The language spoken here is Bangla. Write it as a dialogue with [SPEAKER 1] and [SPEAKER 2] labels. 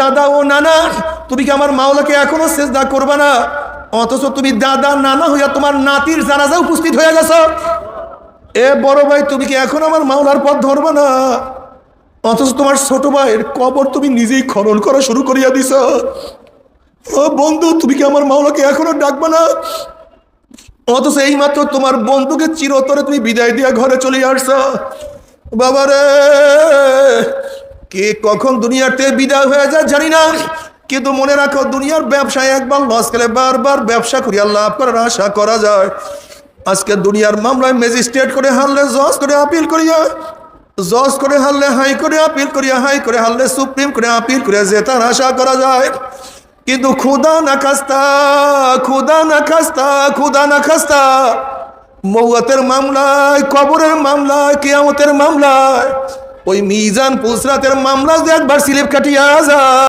[SPEAKER 1] দাদা ও নানা, তুমি কি আমার মাওলাকে এখনো সিজদা করবে না? অথচ তুমি দাদা নানা হইয়া তোমার নাতির জানাজা উপস্থিত হয়ে গেছো। এ বড় ভাই, তুমি কি এখন আমার মাওলার পথ ধরবে না? অথচ তোমার ছোট ভাইয়ের কবর তুমি নিজেই খনন করা শুরু করিয়া দিছ। ও বন্ধু, তুমি কি আমার মাওলাকে এখনো ডাকবে না? অথচ এই মাত্র তোমার বন্ধুকে চিরতরে তুমি বিদায় দিয়া ঘরে চলে আসছ। বাবারে, কে কখন দুনিয়াতে বিদায় হয়ে যায় জানি না, কিন্তু মনে রাখো, দুনিয়ার ব্যবসায় একবার লস খেলে বারবার ব্যবসা করিয়া লাভ করার আশা করা যায়। আজকে দুনিয়ার মামলায় ম্যাজিস্ট্রেট করে হারলে জজ করে আপিল করিয়া, জজ করে হারলে হাই করে আপিল করিয়া, হাই করে হারলে সুপ্রিম করে আপিল করিয়া জেতার আশা করা যায়। কিন্তু খুদা না খাস্তা, খুদা না খাস্তা, খুদা না খাস্তা, মৌয়াতের মামলায়, কবরের মামলায়, কিয়ামতের মামলায়, ওই মিজান পুসরাতের মামলা যে একবার স্লিপ কাটিয়া যায়।